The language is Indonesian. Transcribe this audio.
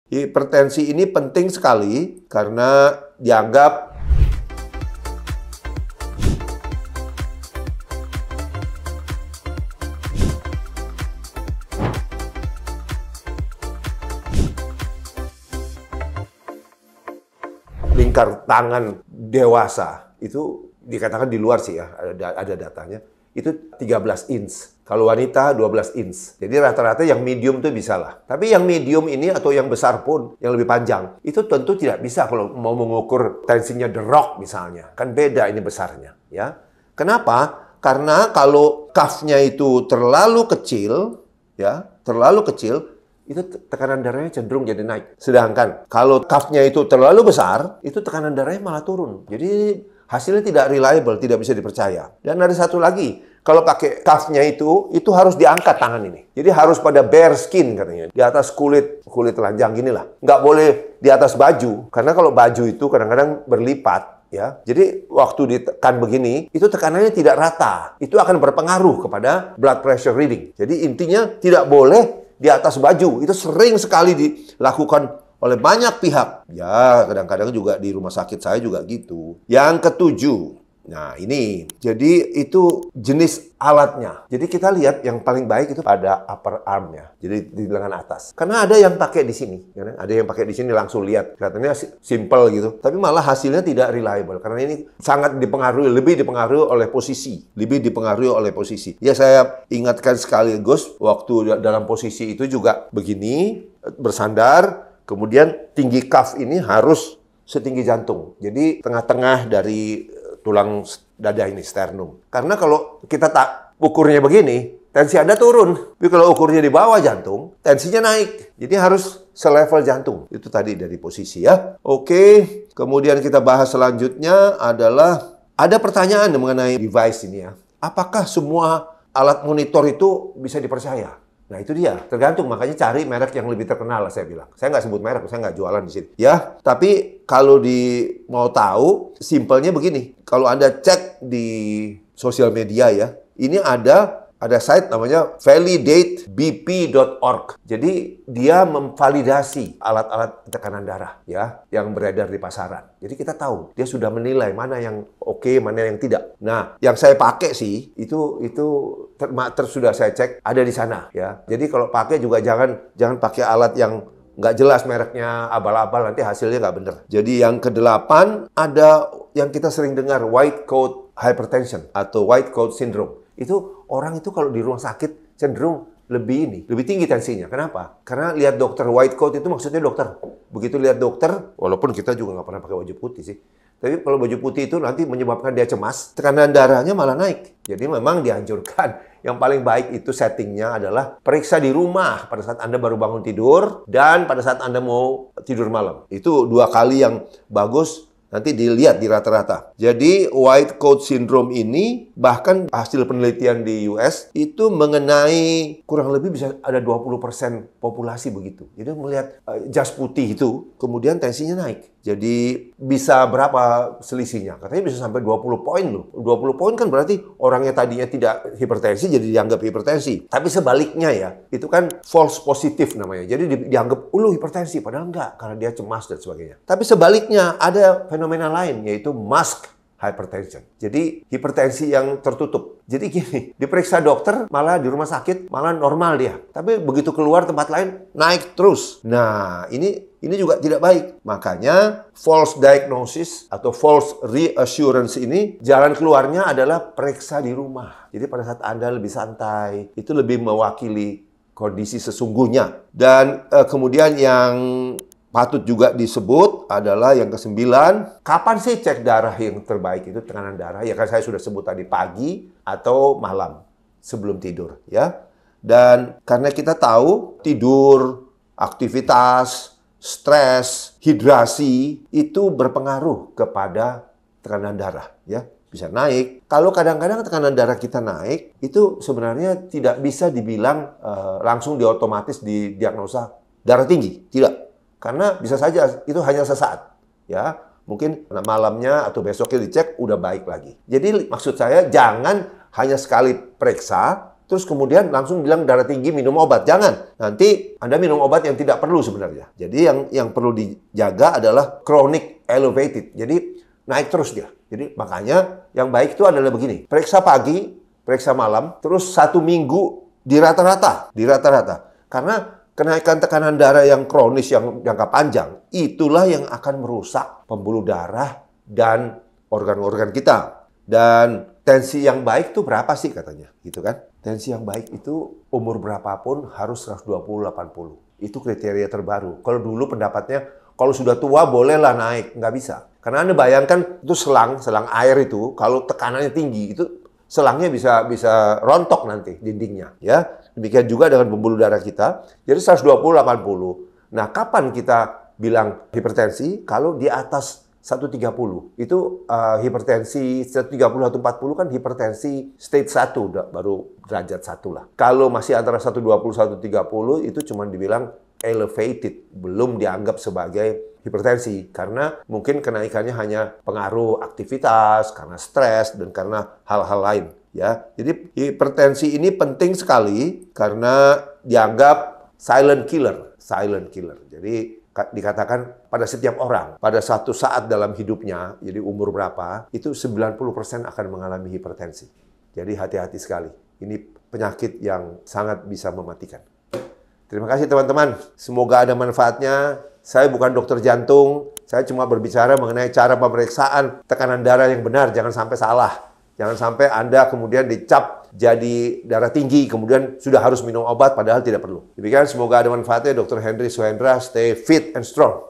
Hipertensi ini penting sekali karena dianggap lingkar tangan dewasa itu dikatakan di luar sih ya, ada datanya. Itu 13 inch. Kalau wanita 12 inch. Jadi rata-rata yang medium tuh bisa lah. Tapi yang medium ini atau yang besar pun, yang lebih panjang, itu tentu tidak bisa kalau mau mengukur tensinya The Rock misalnya. Kan beda ini besarnya. Ya. Kenapa? Karena kalau cuff-nya itu terlalu kecil, ya, itu tekanan darahnya cenderung jadi naik. Sedangkan kalau cuff-nya itu terlalu besar, itu tekanan darahnya malah turun. Jadi hasilnya tidak reliable, tidak bisa dipercaya. Dan ada satu lagi, kalau pakai cuff-nya itu harus diangkat tangan ini. Jadi harus pada bare skin katanya. Di atas kulit telanjang gini lah. Nggak boleh di atas baju. Karena kalau baju itu kadang-kadang berlipat. Ya, jadi waktu ditekan begini, itu tekanannya tidak rata. Itu akan berpengaruh kepada blood pressure reading. Jadi intinya tidak boleh di atas baju. Itu sering sekali dilakukan oleh banyak pihak. Ya, kadang-kadang juga di rumah sakit saya juga gitu. Yang ketujuh, nah ini. Jadi itu jenis alatnya. Jadi kita lihat yang paling baik itu pada upper arm-nya. Jadi di lengan atas. Karena ada yang pakai di sini. Ya, ada yang pakai di sini langsung lihat. Kelihatannya simple gitu. Tapi malah hasilnya tidak reliable. Karena ini sangat lebih dipengaruhi oleh posisi. Ya saya ingatkan sekaligus waktu dalam posisi itu juga begini, bersandar. Kemudian tinggi cuff ini harus setinggi jantung. Jadi tengah-tengah dari tulang dada ini, sternum. Karena kalau kita tak ukurnya begini, tensi Anda turun. Tapi kalau ukurnya di bawah jantung, tensinya naik. Jadi harus selevel jantung. Itu tadi dari posisi ya. Oke, kemudian kita bahas selanjutnya adalah ada pertanyaan mengenai device ini ya. Apakah semua alat monitor itu bisa dipercaya? Nah itu dia, tergantung, makanya cari merek yang lebih terkenal lah saya bilang. Saya nggak sebut merek, saya nggak jualan di sini. Ya, tapi kalau mau tahu, simpelnya begini. Kalau Anda cek di sosial media ya, ini ada site namanya validatebp.org. Jadi dia memvalidasi alat-alat tekanan darah ya yang beredar di pasaran. Jadi kita tahu dia sudah menilai mana yang oke, mana yang tidak. Nah, yang saya pakai sih itu sudah saya cek ada di sana ya. Jadi kalau pakai juga jangan pakai alat yang nggak jelas mereknya, abal-abal, nanti hasilnya nggak bener. Jadi yang kedelapan ada yang kita sering dengar white coat hypertension atau white coat syndrome. Itu orang itu kalau di rumah sakit cenderung lebih tinggi tensinya. Kenapa? Karena lihat dokter white coat itu maksudnya dokter. Begitu lihat dokter, walaupun kita juga nggak pernah pakai baju putih sih. Tapi kalau baju putih itu nanti menyebabkan dia cemas, tekanan darahnya malah naik. Jadi memang dianjurkan yang paling baik itu settingnya adalah periksa di rumah pada saat Anda baru bangun tidur dan pada saat Anda mau tidur malam. Itu 2 kali yang bagus. Nanti dilihat di rata-rata. Jadi white coat syndrome ini bahkan hasil penelitian di US itu mengenai kurang lebih bisa ada 20% populasi begitu. Jadi melihat jas putih itu kemudian tensinya naik. Jadi bisa berapa selisihnya? Katanya bisa sampai 20 poin loh. 20 poin kan berarti orangnya tadinya tidak hipertensi jadi dianggap hipertensi. Tapi sebaliknya ya, itu kan false positive namanya. Jadi dianggap lu hipertensi padahal enggak karena dia cemas dan sebagainya. Tapi sebaliknya ada fenomena lain yaitu mask hypertension. Jadi hipertensi yang tertutup. Jadi gini, diperiksa dokter malah di rumah sakit malah normal dia. Tapi begitu keluar tempat lain naik terus. Nah, ini juga tidak baik. Makanya false diagnosis atau false reassurance ini jalan keluarnya adalah periksa di rumah. Jadi pada saat Anda lebih santai, itu lebih mewakili kondisi sesungguhnya. Dan kemudian yang patut juga disebut adalah yang ke-9. Kapan sih cek darah yang terbaik itu, tekanan darah? Ya kan saya sudah sebut tadi, pagi atau malam sebelum tidur ya. Dan karena kita tahu tidur, aktivitas, stres, hidrasi itu berpengaruh kepada tekanan darah ya. Bisa naik. Kalau kadang-kadang tekanan darah kita naik, itu sebenarnya tidak bisa dibilang langsung diotomatis didiagnosa darah tinggi. Tidak. Karena bisa saja itu hanya sesaat, ya. Mungkin malamnya atau besoknya dicek udah baik lagi. Jadi maksud saya jangan hanya sekali periksa terus kemudian langsung bilang darah tinggi minum obat. Jangan. Nanti Anda minum obat yang tidak perlu sebenarnya. Jadi yang perlu dijaga adalah chronic elevated. Jadi naik terus dia. Jadi makanya yang baik itu adalah begini. Periksa pagi, periksa malam, terus 1 minggu di rata-rata. Karena kenaikan tekanan darah yang kronis, yang jangka panjang, itulah yang akan merusak pembuluh darah dan organ-organ kita. Dan tensi yang baik itu berapa sih katanya, gitu kan? Tensi yang baik itu umur berapapun harus 120/80. Itu kriteria terbaru. Kalau dulu pendapatnya, kalau sudah tua bolehlah naik, nggak bisa. Karena Anda bayangkan itu selang air itu, kalau tekanannya tinggi, itu selangnya bisa rontok nanti dindingnya, ya. Demikian juga dengan pembuluh darah kita. Jadi 120/80. Nah, kapan kita bilang hipertensi? Kalau di atas 130. Itu hipertensi 130-140 kan hipertensi stage 1, baru derajat 1 lah. Kalau masih antara 120-130 itu cuma dibilang elevated, belum dianggap sebagai hipertensi karena mungkin kenaikannya hanya pengaruh aktivitas, karena stres dan karena hal-hal lain, ya. Jadi hipertensi ini penting sekali karena dianggap silent killer. Jadi dikatakan pada setiap orang, pada satu saat dalam hidupnya, jadi umur berapa, itu 90% akan mengalami hipertensi. Jadi hati-hati sekali. Ini penyakit yang sangat bisa mematikan. Terima kasih teman-teman. Semoga ada manfaatnya. Saya bukan dokter jantung. Saya cuma berbicara mengenai cara pemeriksaan tekanan darah yang benar. Jangan sampai salah. Jangan sampai Anda kemudian dicap jadi darah tinggi, kemudian sudah harus minum obat padahal tidak perlu. Demikian, semoga ada manfaatnya. Dr. Henry Suhendra, stay fit and strong.